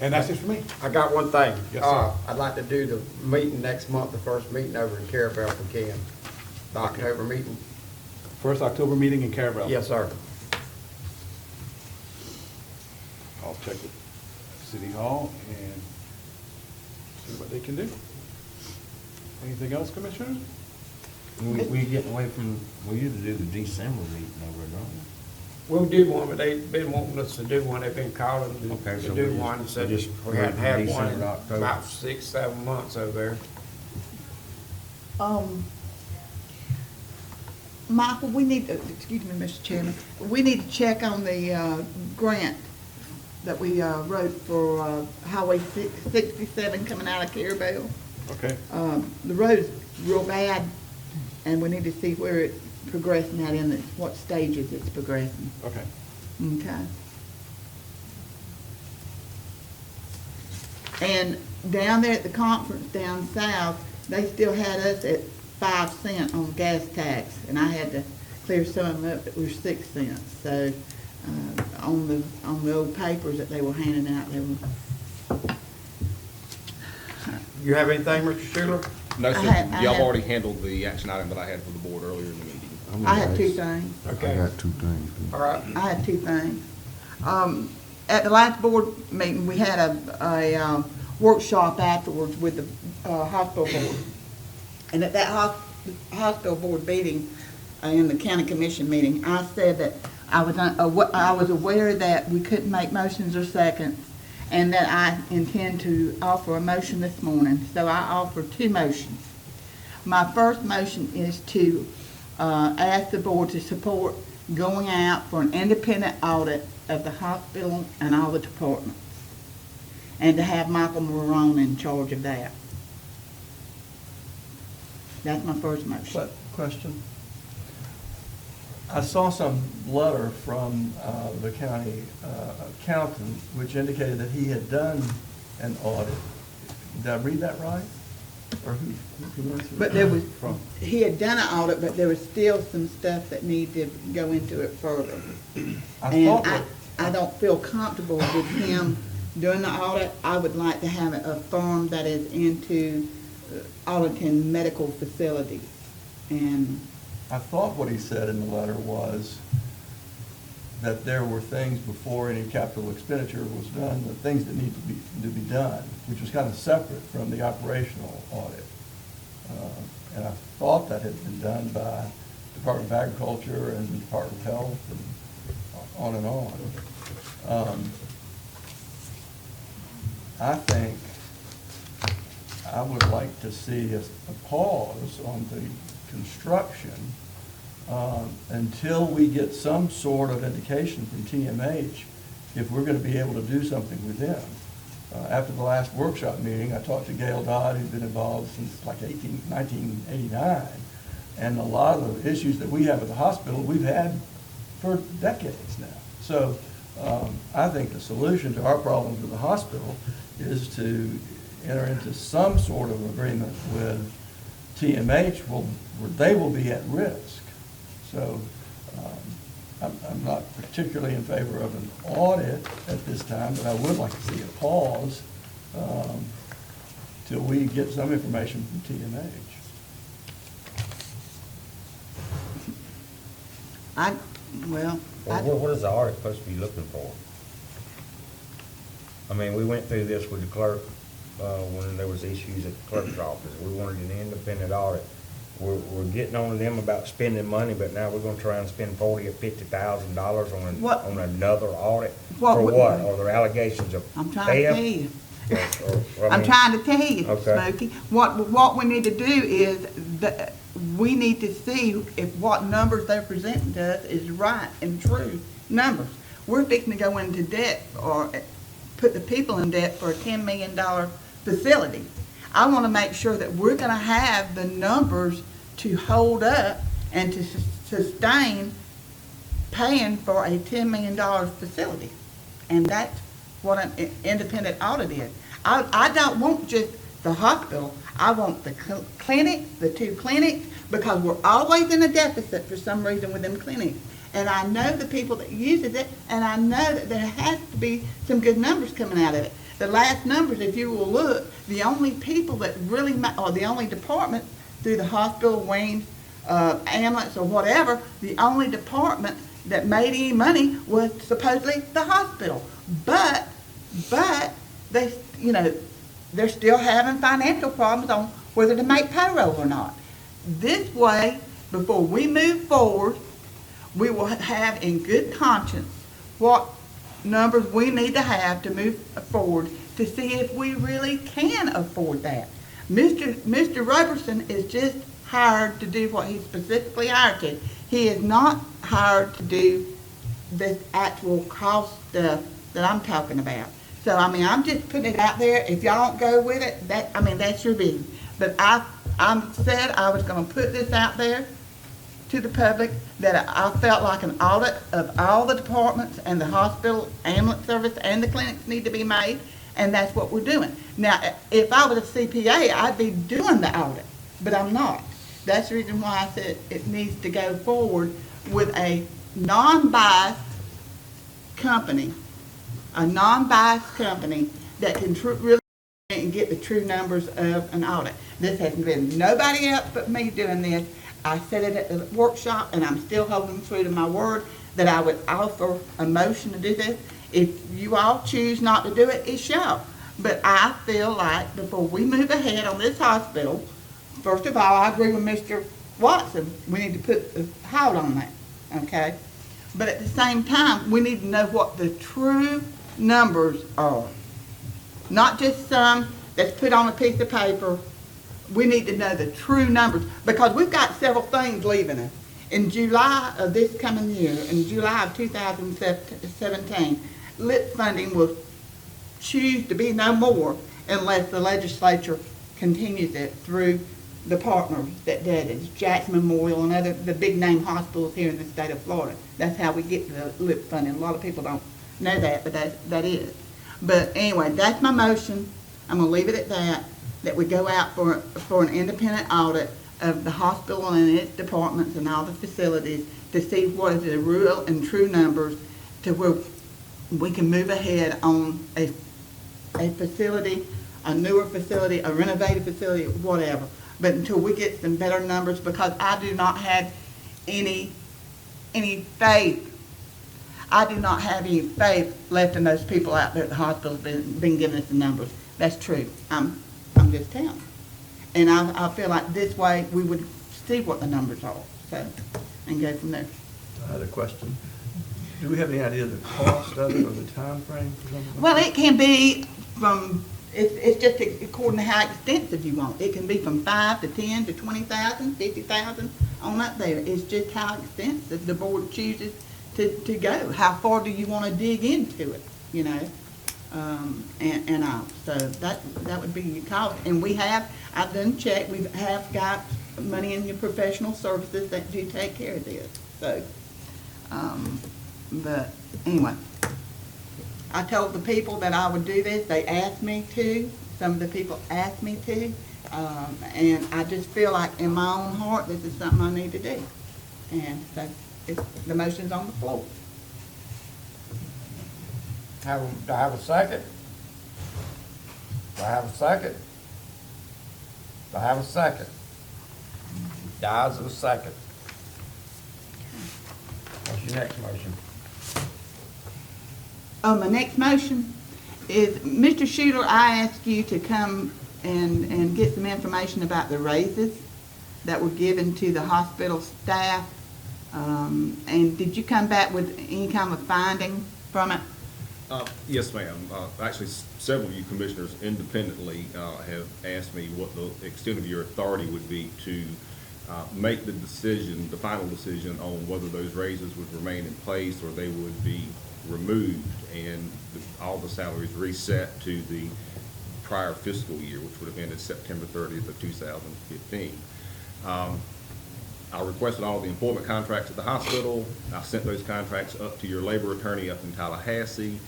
And that's it for me. I got one thing. Yes, sir. I'd like to do the meeting next month, the first meeting over in Carabel if we can. The October meeting. First October meeting in Carabel. Yes, sir. I'll check with City Hall and see what they can do. Anything else, Commissioners? We getting away from, we used to do the December meeting over, don't we? We'll do one, but they've been wanting us to do one. They've been calling Okay, to so do we just- one. And said we just we hadn't moved had from one in December to October. about 6-7 months over there. Michael, we need, excuse me, Mr. Chairman, we need to check on the grant that we wrote for Highway 67 coming out of Carabel. Okay. The road's real bad, and we need to see where it's progressing at in what stages it's progressing. Okay. Okay. And down there at the conference down south, they still had us at 5 cents on gas tax, and I had to clear some of them up that were 6 cents. So, on the old papers that they were handing out, they were. You have anything, Mr. Schuler? No, I sir. had- Y'all have already handled the action item that I had for the board earlier in the meeting. I had 2 things. Okay. I got 2 things. All right. I had 2 things. At the last board meeting, we had a workshop afterwards with the hospital board. And at that hospital board meeting, in the county commission meeting, I said that I was aware that we couldn't make motions or seconds, and that I intend to offer a motion this morning. So I offer 2 motions. My first motion is to ask the board to support going out for an independent audit of the hospital and all the departments, and to have Michael Marone in charge of that. That's my first motion. Question. I saw some letter from the county accountant which indicated that he had done an audit. Did I read that right? Or who went through But there was, from? he had done an audit, but there was still some stuff that needed to go into it further. I thought And that, I don't feel comfortable with him doing the audit. I would like to have a firm that is into auditing medical facilities. And I thought what he said in the letter was that there were things before any capital expenditure was done, the things that need to be done, which was kind of separate from the operational audit. And I thought that had been done by Department of Agriculture and Department of Health and on and on. I think I would like to see a pause on the construction until we get some sort of indication from TMH if we're going to be able to do something with them. After the last workshop meeting, I talked to Gail Dodd, who's been involved since like 1989, and a lot of the issues that we have at the hospital, we've had for decades now. So I think the solution to our problems with the hospital is to enter into some sort of agreement with TMH where they will be at risk. So I'm not particularly in favor of an audit at this time, but I would like to see a pause till we get some information from TMH. well, Well, what is the audit supposed to be looking for? I mean, we went through this with the clerk, when there was issues at the clerk's office. We wanted an independent audit. We're getting on to them about spending money, but now we're gonna try and spend $40,000 or $50,000 What- on another audit? What For would- what? Are there allegations of I'm trying to theft? tell you. Yes, or, I I'm mean- trying to tell you, Okay. Smokey. What we need to do is that we need to see if what numbers they're presenting to us is right and true numbers. We're fixing to go into debt or put the people in debt for a $10 million facility. I want to make sure that we're going to have the numbers to hold up and to sustain paying for a $10 million facility. And that's what an independent audit is. I don't want just the hospital. I want the clinic, the 2 clinics, because we're always in a deficit for some reason with them clinics. And I know the people that uses it, and I know that there has to be some good numbers coming out of it. the last numbers, if you will look, the only people that really, or the only department through the hospital, wing, ambulance or whatever, the only department that made any money was supposedly the hospital. But they, they're still having financial problems on whether to make payroll or not. This way, before we move forward, we will have in good conscience what numbers we need to have to move forward to see if we really can afford that. Mr. Roberson is just hired to do what he's specifically hired to. He is not hired to do this actual cost stuff that I'm talking about. So, I'm just putting it out there. If y'all don't go with it, that's your business. But I said I was gonna put this out there to the public, that I felt like an audit of all the departments and the hospital, ambulance service, and the clinics need to be made, and that's what we're doing. Now, if I was a CPA, I'd be doing the audit, but I'm not. That's the reason why I said it needs to go forward with a non-biased company, that can really and get the true numbers of an audit. This has been nobody else but me doing this. I said it at the workshop, and I'm still holding true to my word that I would offer a motion to do this. If you all choose not to do it, it's y'all. But I feel like before we move ahead on this hospital, first of all, I agree with Mr. Watson. We need to put a halt on that, okay? But at the same time, we need to know what the true numbers are. Not just some that's put on a piece of paper. We need to know the true numbers, because we've got several things leaving us. In July of this coming year, in July of 2017, LIP funding will choose to be no more unless the legislature continues it through the partners that did it, Jackson Memorial and other, the big name hospitals here in the state of Florida. That's how we get the LIP funding. A lot of people don't know that, but that is. But anyway, that's my motion. I'm gonna leave it at that we go out for an independent audit of the hospital and its departments and all the facilities to see what is the real and true numbers, to where we can move ahead on a facility, a newer facility, a renovated facility, whatever. But until we get some better numbers, because I do not have any faith. I do not have any faith left in those people out there at the hospital been giving us the numbers. That's true. I'm just telling. And I feel like this way we would see what the numbers are, so, and go from there. I had a question. Do we have any idea of the cost of it or the time frame for something? Well, it can be from, it's just according to how extensive you want. It can be from 5 to 10 to 20,000, 50,000 on up there. It's just how extensive the board chooses to go. How far do you want to dig into it, and all. So that would be your cost. And I've done check, we have got money in your professional services that do take care of this. So, but anyway, I told the people that I would do this. They asked me to. Some of the people asked me to. And I just feel like in my own heart, this is something I need to do. And so the motion's on the floor. Do I have a second? Do I have a second? Do I have a second? Dies of a second. What's your next motion? My next motion is, Mr. Shooter, I asked you to come and get some information about the raises that were given to the hospital staff. And did you come back with any kind of finding from it? Yes, ma'am. Actually, several of you commissioners independently have asked me what the extent of your authority would be to make the decision, the final decision on whether those raises would remain in place or they would be removed and all the salaries reset to the prior fiscal year, which would have ended September 30th of 2015. I requested all the employment contracts at the hospital. I sent those contracts up to your labor attorney up in Tallahassee.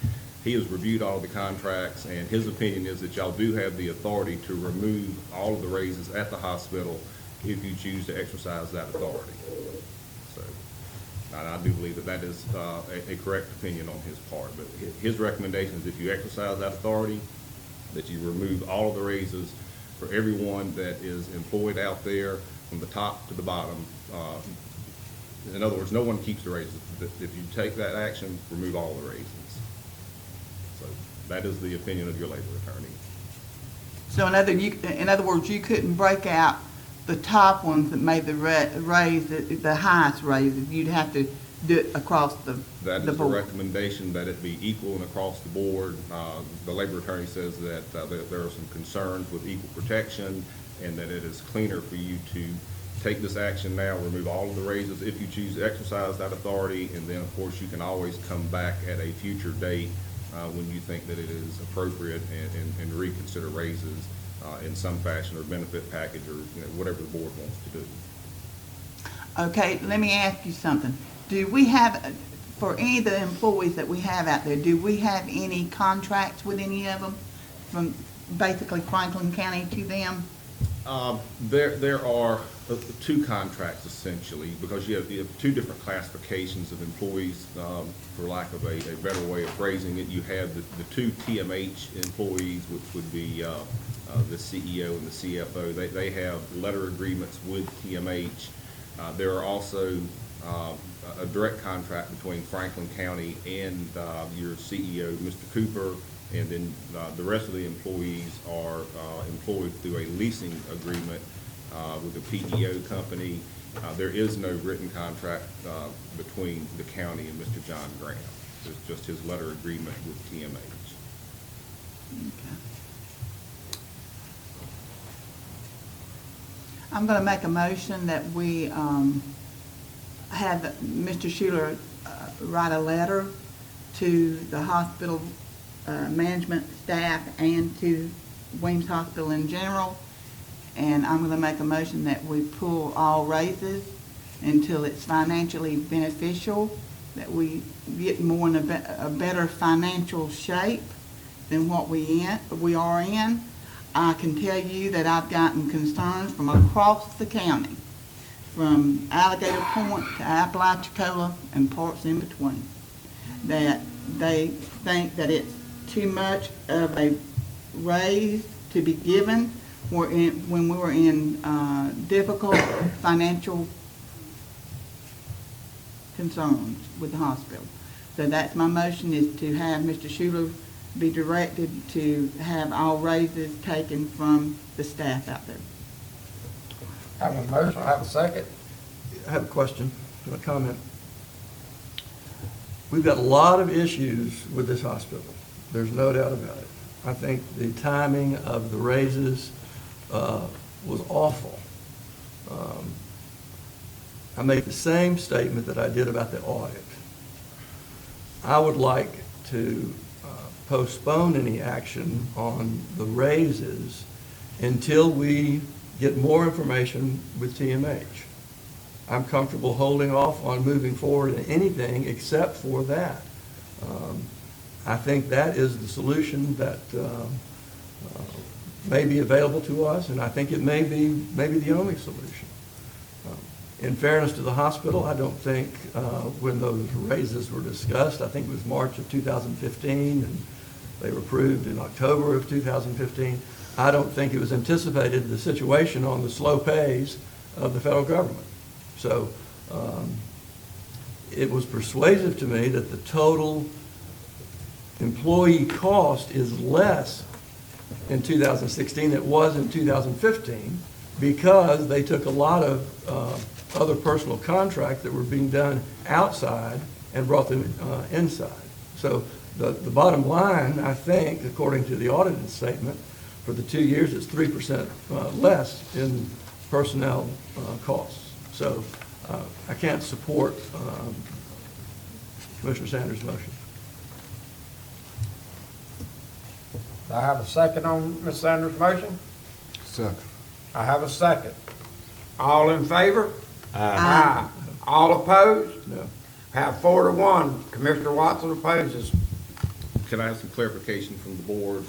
He has reviewed all the contracts, and his opinion is that y'all do have the authority to remove all of the raises at the hospital if you choose to exercise that authority. So, and I do believe that that is a correct opinion on his part. But his recommendation is if you exercise that authority, that you remove all of the raises for everyone that is employed out there from the top to the bottom. In other words, no one keeps the raises. If you take that action, remove all the raises. So that is the opinion of your labor attorney. So in other words, you couldn't break out the top ones that made the raise, the highest raises. You'd have to do it across the That is the board. recommendation, that it be equal and across the board. The labor attorney says that there are some concerns with equal protection, and that it is cleaner for you to take this action now, remove all of the raises if you choose to exercise that authority, and then, of course, you can always come back at a future date when you think that it is appropriate and reconsider raises in some fashion, or benefit package, or whatever the board wants to do. Okay, let me ask you something. Do we have, for any of the employees that we have out there, do we have any contracts with any of them from basically Franklin County to them? There are two contracts essentially, because you have two different classifications of employees, for lack of a better way of phrasing it. You have the two TMH employees, which would be the CEO and the CFO. They have letter agreements with TMH. There are also a direct contract between Franklin County and your CEO, Mr. Cooper, and then the rest of the employees are employed through a leasing agreement with a PEO company. There is no written contract between the county and Mr. John Graham. It's just his letter agreement with TMH. Okay. I'm going to make a motion that we have Mr. Schuler write a letter to the hospital management staff and to Weems Hospital in general. And I'm going to make a motion that we pull all raises until it's financially beneficial, that we get more in a better financial shape than what we are in. I can tell you that I've gotten concerns from across the county, from Alligator Point to Apalachicola and parts in between, that they think that it's too much of a raise to be given when we were in difficult financial concerns with the hospital. So that's my motion, is to have Mr. Schuler be directed to have all raises taken from the staff out there. Have a motion, have a second? I have a question, a comment. We've got a lot of issues with this hospital. There's no doubt about it. I think the timing of the raises was awful. I make the same statement that I did about the audit. I would like to postpone any action on the raises until we get more information with TMH. I'm comfortable holding off on moving forward in anything except for that. I think that is the solution that may be available to us, and I think it may be the only solution. In fairness to the hospital, I don't think when those raises were discussed, I think it was March of 2015, and they were approved in October of 2015. I don't think it was anticipated the situation on the slow pays of the federal government. So it was persuasive to me that the total employee cost is less in 2016 than it was in 2015, because they took a lot of other personal contracts that were being done outside and brought them inside. So the bottom line, I think, according to the audited statement, for the 2 years, it's 3% less in personnel costs. So I can't support Commissioner Sanders' motion. Do I have a second on Ms. Sanders' motion? Second. I have a second. All in favor? Aye. All opposed? No. Have 4-1. Commissioner Watson opposes. Can I have some clarification from the board?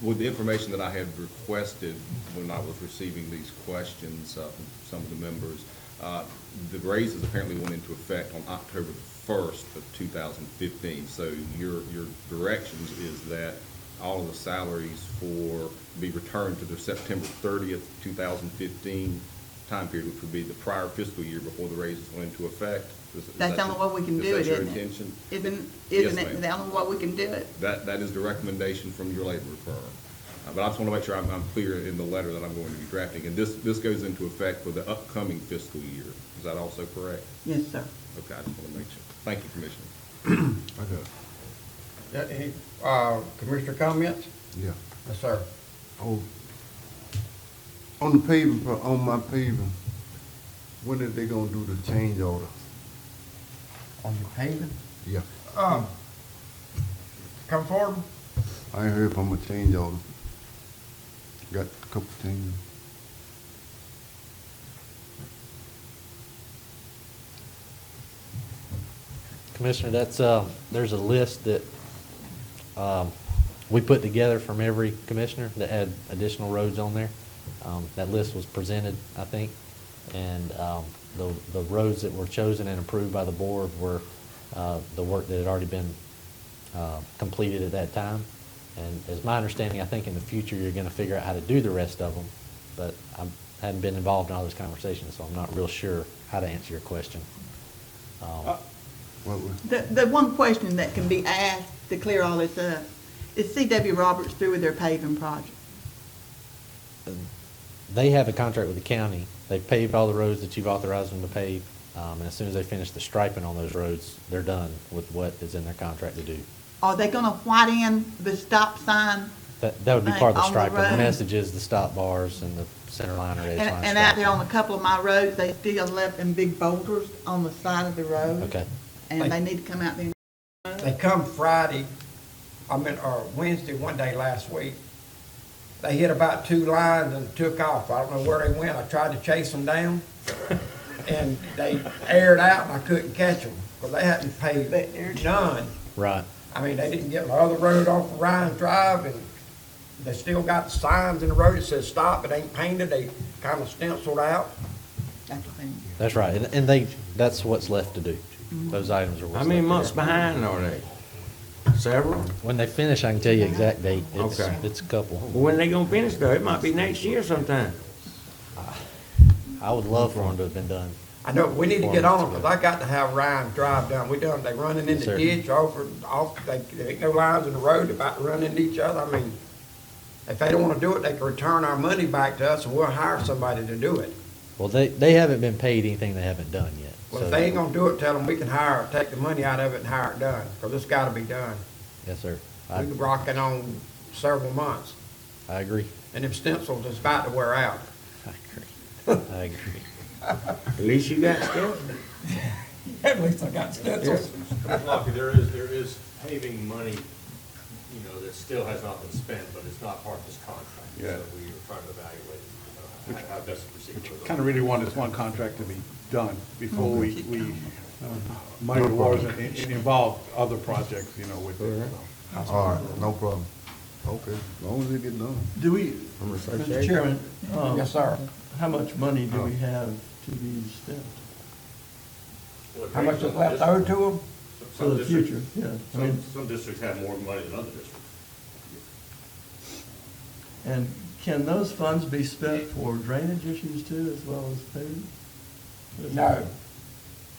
With the information that I had requested when I was receiving these questions from some of the members, the raises apparently went into effect on October 1st of 2015. So your directions is that all of the salaries be returned to the September 30th, 2015 time period, which would be the prior fiscal year before the raises went into effect. That's the only way we can do it, Is that your isn't it? intention? Isn't Yes, it ma'am. the only way we can do it? That is the recommendation from your labor firm. But I just want to make sure I'm clear in the letter that I'm going to be drafting. And this goes into effect for the upcoming fiscal year. Is that also correct? Yes, sir. Okay, I just want to make sure. Thank you, Commissioner. Okay. Commissioner comments? Yeah. Yes, sir. Oh, on the paving, on my paving, when are they gonna do the change order? On your paving? Yeah. Come forward. I ain't heard from a change order. Got a couple things. Commissioner, that's, there's a list that, we put together from every commissioner that had additional roads on there. That list was presented, I think, and, the roads that were chosen and approved by the board were, the work that had already been, completed at that time. And as my understanding, I think in the future, you're gonna figure out how to do the rest of them, but I hadn't been involved in all those conversations, so I'm not real sure how to answer your question. What was, The one question that can be asked to clear all this up, is C.W. Roberts through with their paving project? They have a contract with the county. They've paved all the roads that you've authorized them to pave. And as soon as they finish the striping on those roads, they're done with what is in their contract to do. Are they gonna white in the stop sign? That would be part of the On the striping. The road. message is the stop bars and the center line or edge line And out there striping. on a couple of my roads, they still left them big boulders on the side of the road. Okay. And they need to come out there. They come Friday, or Wednesday, one day last week. They hit about 2 lines and took off. I don't know where they went. I tried to chase them down. And they aired out and I couldn't catch them, because they hadn't paid none. Right. I mean, they didn't get the other road off of Ryan Drive, and they still got signs in the road that says stop. It ain't painted. They kind of stenciled out. That's the thing. That's right. And that's what's left to do. Those items are what's How many left to months do. behind are they? Several? When they finish, I can tell you exact date. Okay. It's a couple. Well, when they gonna finish though? It might be next year sometime. I would love for them to have been done. I know, we need to get on them, because I got to have Ryan Drive done. they running in Yes, the sir. ditch there ain't no lines in the road, they're about to run into each other. I mean, if they don't wanna do it, they can return our money back to us and we'll hire somebody to do it. Well, they haven't been paid anything they haven't done yet. Well, So- if they ain't gonna do it, tell them we can take the money out of it and hire it done, because it's gotta be done. Yes, sir. We've been rocking on several months, I agree. and them stencils is about to wear out. I agree. I agree. At least you got stuff. At least I got stencils. Mr. Locke, there is paving money, you know, that still has not been spent, but it's not part of this contract. Yeah. So we are trying to evaluate how best to proceed with it. Kind of really want this one contract to be done before we muddy the waters and involve other projects, you know, with it. so. all right, no problem. Okay, as long as it get done. Do we, From a Mr. association? Chairman, Yes, sir. how much money do we have to be spent Well, it How much brings is up left district- owed to them? some for the districts- future? Yeah, I mean, Some districts have more money than other districts. and can those funds be spent for drainage issues too, as well as paving? No,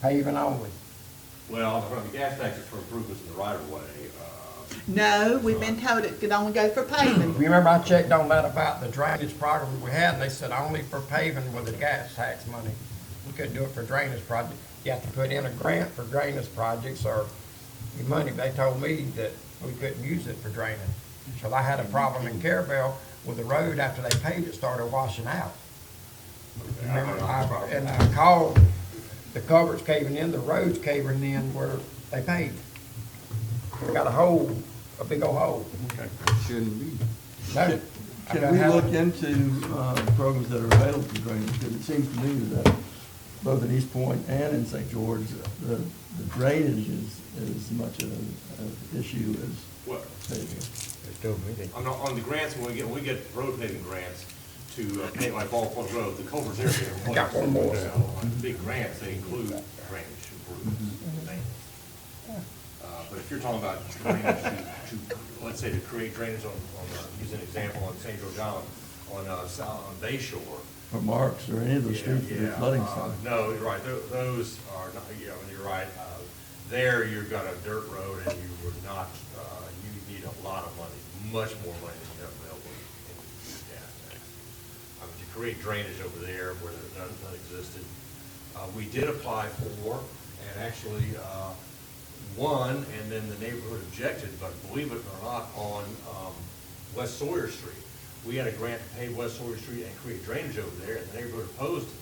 paving only. Well, the gas taxes for improvements in the right of way, No, we've been told it could only go for paving. You remember I checked on that about the drainage program we had, and they said only for paving with the gas tax money. We couldn't do it for drainage project. You have to put in a grant for drainage projects or your money. They told me that we couldn't use it for draining. So I had a problem in Carabel with the road after they paved it, started washing out. Remember, I called, the culvert's caving in, the road's caving in where they paved. We got a hole, a big old hole. Okay. Shouldn't be. No, I Can we have- look into programs that are available for drainage? Because it seems to me that both in East Point and in St. George, the drainage is as much of an issue as well, paving. They told me they- on the grants, when we get road paving grants to paint like Ball Point Road, the culverts area. I got one more. On the big grants, they include drainage improvements. But if you're talking about drainage to let's say to create drainage on, use an example on St. George Island, on Bay Shore. Or Marks, or any of those streets that are flooding zone. No, you're right, those are not, yeah, I mean, you're right. There, you've got a dirt road and you would not, you need a lot of money, much more money than you have available in gas tax. To create drainage over there where none existed. We did apply for, and actually, won, and then the neighborhood objected, but believe it or not, on West Sawyer Street. We had a grant to pave West Sawyer Street and create drainage over there, and the neighborhood opposed it.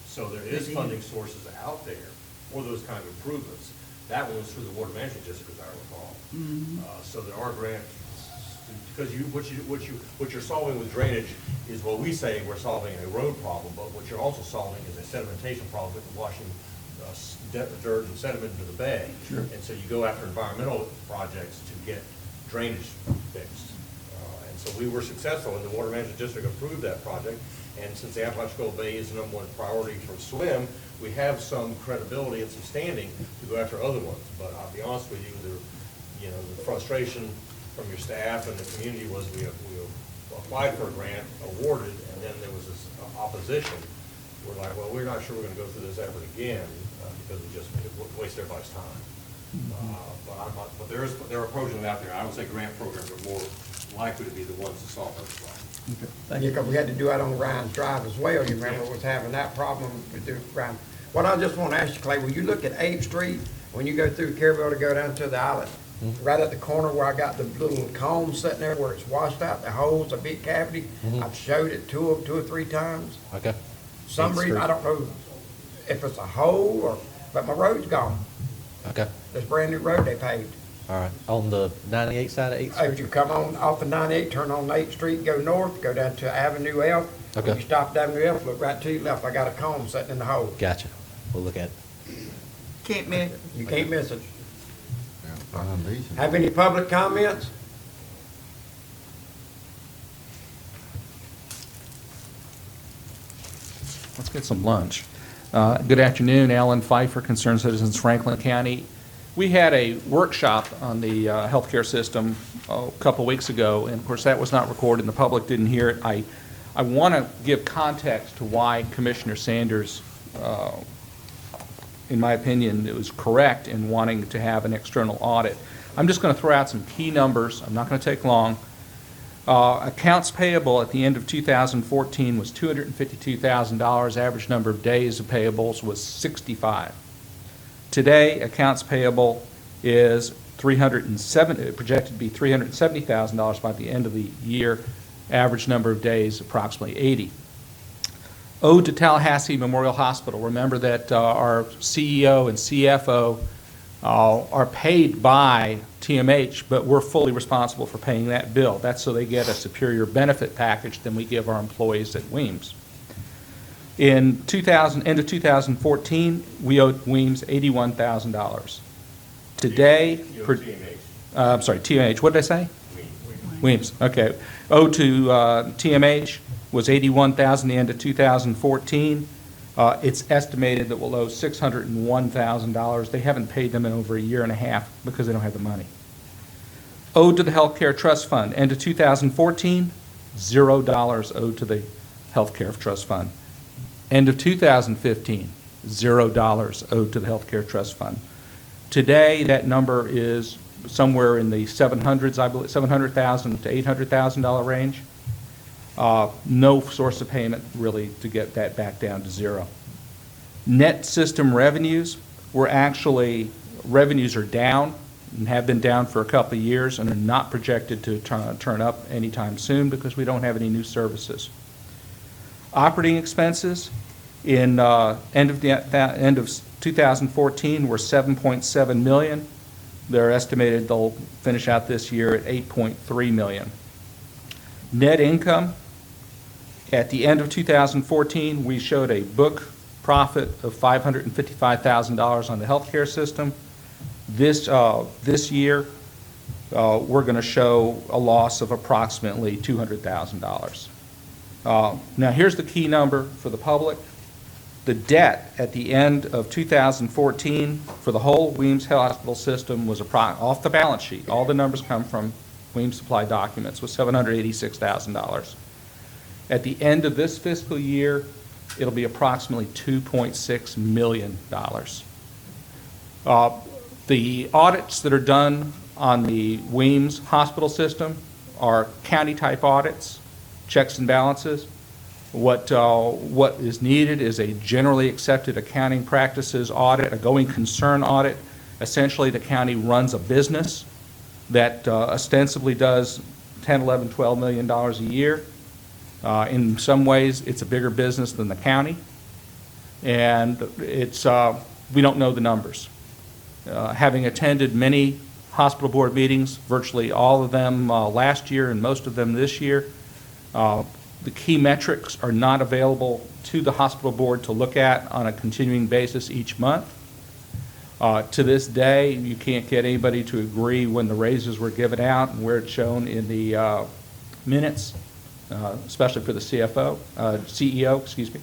So there is funding sources out there for those kind of improvements. That one was through the Water Management District, as I recall. So there are grants, because what you're solving with drainage is what we say we're solving a road problem, but what you're also solving is a sedimentation problem with washing dirt and sediment into the bay. Sure. And so you go after environmental projects to get drainage fixed. And so we were successful, and the Water Management District approved that project. And since the Apalachicola Bay is the #1 priority for SWIM, we have some credibility and some standing to go after other ones. But I'll be honest with you, the frustration from your staff and the community was we applied for a grant, awarded, and then there was this opposition. We're like, well, we're not sure we're going to go through this effort again because we just waste everybody's time. But there are programs out there. I would say grant programs are more likely to be the ones to solve those problems. Okay, thank Yeah, you. 'cause we had to do that on Ryan's Drive as well. You remember was having that problem with the Ryan. What I just want to ask you, Clay, when you look at 8th Street, when you go through Kerrville to go down to the island, right at the corner where I got the little comb sitting there where it's washed out, the hole's a big cavity. I've showed it two or three times. Okay. Some 8th reason, Street. I don't know if it's a hole or, but my road's gone. Okay, This brand new road they paved. all right. On the 98 side of 8th Street? If you come on off of 98, turn on 8th Street, go north, go down to Avenue F. When Okay. you stop at Avenue F, look right to your left, I got a comb sitting in the hole. Gotcha. We'll look at it. Can't miss. You can't miss it. Foundation. Have any public comments? Let's get some lunch. Good afternoon, Alan Pfeiffer, Concerned Citizens, Franklin County. We had a workshop on the healthcare system a couple weeks ago, and of course that was not recorded and the public didn't hear it. I want to give context to why Commissioner Sanders, in my opinion, it was correct in wanting to have an external audit. I'm just going to throw out some key numbers. I'm not going to take long. Accounts payable at the end of 2014 was $252,000. Average number of days of payables was 65. Today, accounts payable is projected to be $370,000 by the end of the year. Average number of days approximately 80. Owed to Tallahassee Memorial Hospital. Remember that our CEO and CFO are paid by TMH, but we're fully responsible for paying that bill. That's so they get a superior benefit package than we give our employees at Weems. In end of 2014, we owed Weems $81,000. Today, I'm sorry, TMH, what did I say? Weems, okay. Owed to TMH was $81,000 at the end of 2014. It's estimated that we'll owe $601,000. They haven't paid them in over a year and a half because they don't have the money. Owed to the Healthcare Trust Fund, end of 2014, $0 owed to the Healthcare Trust Fund. End of 2015, $0 owed to the Healthcare Trust Fund. Today, that number is somewhere in the 700s, I believe, $700,000 to $800,000 range. No source of payment really to get that back down to zero. Net system revenues revenues are down and have been down for a couple of years and are not projected to turn up anytime soon because we don't have any new services. Operating expenses in end of 2014 were $7.7 million. They're estimated they'll finish out this year at $8.3 million. Net income, at the end of 2014, we showed a book profit of $555,000 on the healthcare system. This year, we're going to show a loss of approximately $200,000. Now, here's the key number for the public. The debt at the end of 2014 for the whole Weems Hospital system was off the balance sheet, all the numbers come from Weems Supply documents, was $786,000. At the end of this fiscal year, it'll be approximately $2.6 million. The audits that are done on the Weems Hospital system are county-type audits, checks and balances. What is needed is a generally accepted accounting practices audit, a going concern audit. Essentially, the county runs a business that ostensibly does $10, $11, $12 million a year. In some ways, it's a bigger business than the county, and we don't know the numbers. Having attended many hospital board meetings, virtually all of them last year and most of them this year, the key metrics are not available to the hospital board to look at on a continuing basis each month. To this day, you can't get anybody to agree when the raises were given out and where it's shown in the minutes, especially for the CEO, excuse me.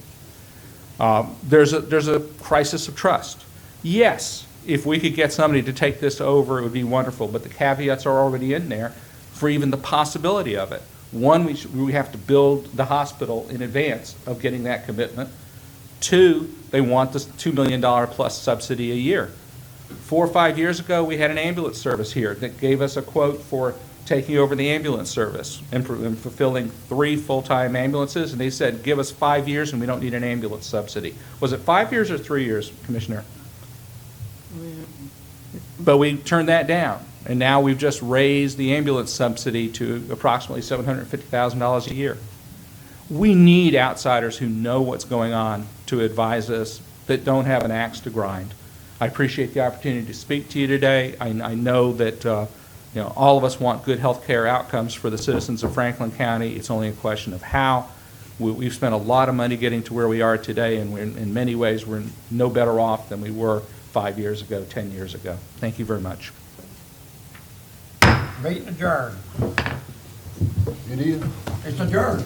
There's a crisis of trust. Yes, if we could get somebody to take this over, it would be wonderful, but the caveats are already in there for even the possibility of it. One, we have to build the hospital in advance of getting that commitment. Two, they want this $2 million plus subsidy a year. 4 or 5 years ago, we had an ambulance service here that gave us a quote for taking over the ambulance service and fulfilling 3 full-time ambulances, and they said, give us 5 years and we don't need an ambulance subsidy. Was it 5 years or 3 years, Commissioner? But we turned that down, and now we've just raised the ambulance subsidy to approximately $750,000 a year. We need outsiders who know what's going on to advise us that don't have an axe to grind. I appreciate the opportunity to speak to you today. I know that all of us want good health care outcomes for the citizens of Franklin County. It's only a question of how. We've spent a lot of money getting to where we are today, and in many ways we're no better off than we were 5 years ago, 10 years ago. Thank you very much. Meeting adjourned. It is? It's adjourned.